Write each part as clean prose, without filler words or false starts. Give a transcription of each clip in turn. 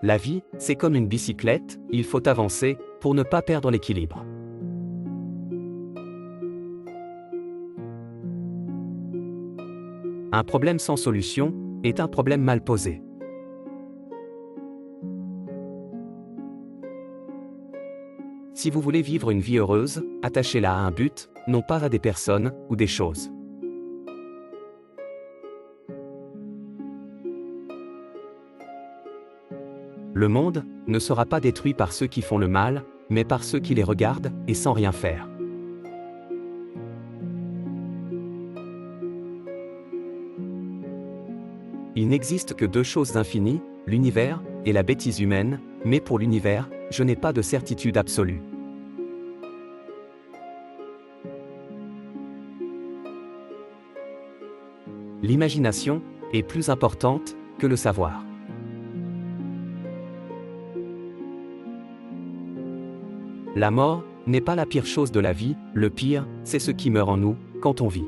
La vie, c'est comme une bicyclette, il faut avancer pour ne pas perdre l'équilibre. Un problème sans solution est un problème mal posé. Si vous voulez vivre une vie heureuse, attachez-la à un but, non pas à des personnes ou des choses. Le monde ne sera pas détruit par ceux qui font le mal, mais par ceux qui les regardent et sans rien faire. Il n'existe que deux choses infinies, l'univers et la bêtise humaine, mais pour l'univers, je n'ai pas de certitude absolue. L'imagination est plus importante que le savoir. La mort n'est pas la pire chose de la vie, le pire, c'est ce qui meurt en nous, quand on vit.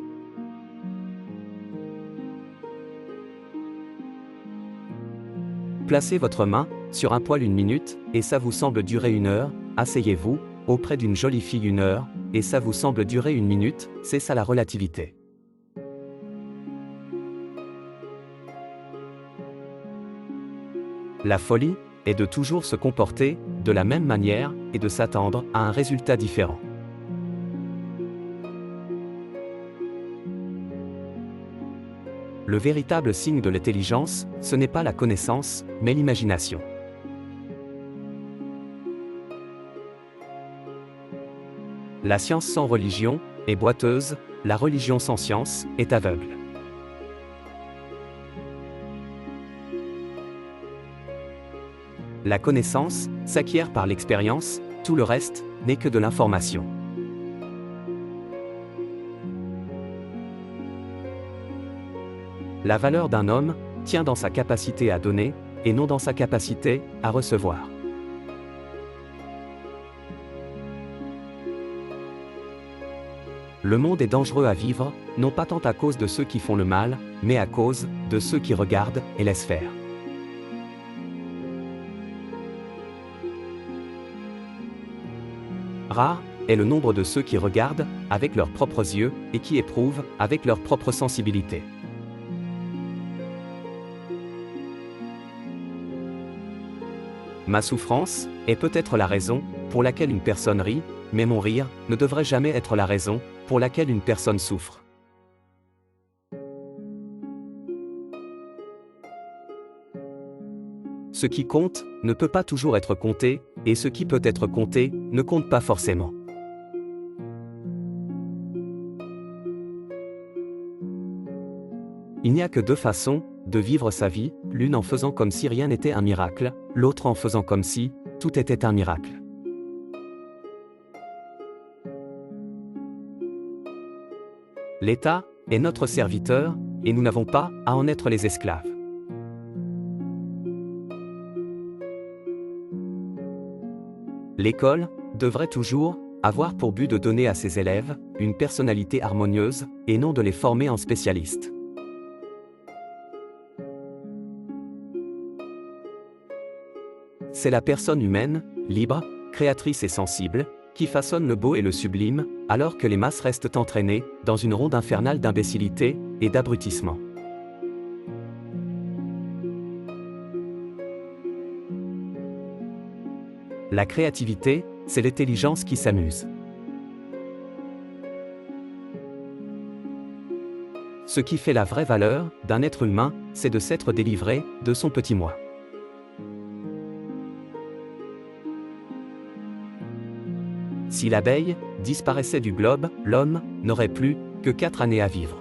Placez votre main sur un poil une minute, et ça vous semble durer 1 heure, asseyez-vous, auprès d'une jolie fille 1 heure, et ça vous semble durer 1 minute, c'est ça la relativité. La folie est de toujours se comporter de la même manière et de s'attendre à un résultat différent. Le véritable signe de l'intelligence, ce n'est pas la connaissance, mais l'imagination. La science sans religion est boiteuse, la religion sans science est aveugle. La connaissance s'acquiert par l'expérience, tout le reste n'est que de l'information. La valeur d'un homme tient dans sa capacité à donner, et non dans sa capacité à recevoir. Le monde est dangereux à vivre, non pas tant à cause de ceux qui font le mal, mais à cause de ceux qui regardent et laissent faire. Rare est le nombre de ceux qui regardent avec leurs propres yeux et qui éprouvent avec leur propre sensibilité. Ma souffrance est peut-être la raison pour laquelle une personne rit, mais mon rire ne devrait jamais être la raison pour laquelle une personne souffre. Ce qui compte ne peut pas toujours être compté, et ce qui peut être compté ne compte pas forcément. Il n'y a que deux façons de vivre sa vie, l'une en faisant comme si rien n'était un miracle, l'autre en faisant comme si tout était un miracle. L'État est notre serviteur, et nous n'avons pas à en être les esclaves. L'école devrait toujours avoir pour but de donner à ses élèves une personnalité harmonieuse, et non de les former en spécialistes. C'est la personne humaine, libre, créatrice et sensible, qui façonne le beau et le sublime, alors que les masses restent entraînées dans une ronde infernale d'imbécilité et d'abrutissement. La créativité, c'est l'intelligence qui s'amuse. Ce qui fait la vraie valeur d'un être humain, c'est de s'être délivré de son petit moi. Si l'abeille disparaissait du globe, l'homme n'aurait plus que 4 années à vivre.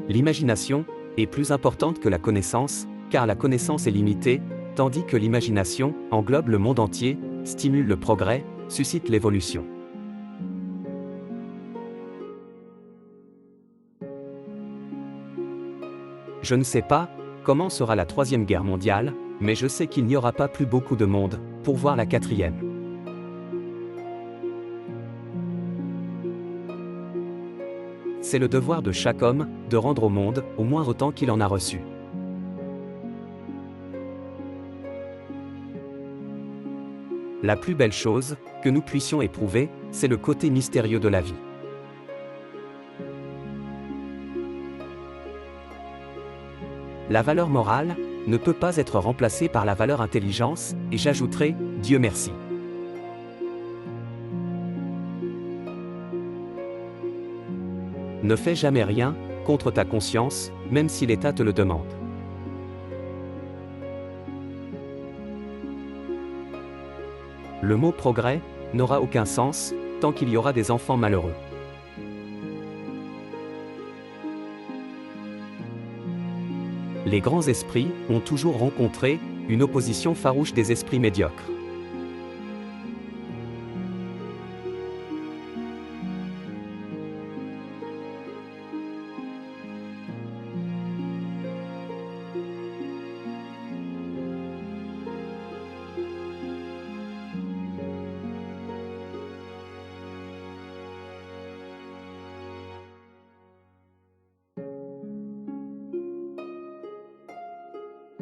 L'imagination est plus importante que la connaissance, car la connaissance est limitée, tandis que l'imagination englobe le monde entier, stimule le progrès, suscite l'évolution. Je ne sais pas comment sera la 3e guerre mondiale, mais je sais qu'il n'y aura pas plus beaucoup de monde pour voir la 4e. c'est le devoir de chaque homme, de rendre au monde, au moins autant qu'il en a reçu. La plus belle chose que nous puissions éprouver, c'est le côté mystérieux de la vie. La valeur morale ne peut pas être remplacée par la valeur intelligence, et j'ajouterai, Dieu merci. Ne fais jamais rien contre ta conscience, même si l'État te le demande. Le mot progrès n'aura aucun sens tant qu'il y aura des enfants malheureux. Les grands esprits ont toujours rencontré une opposition farouche des esprits médiocres.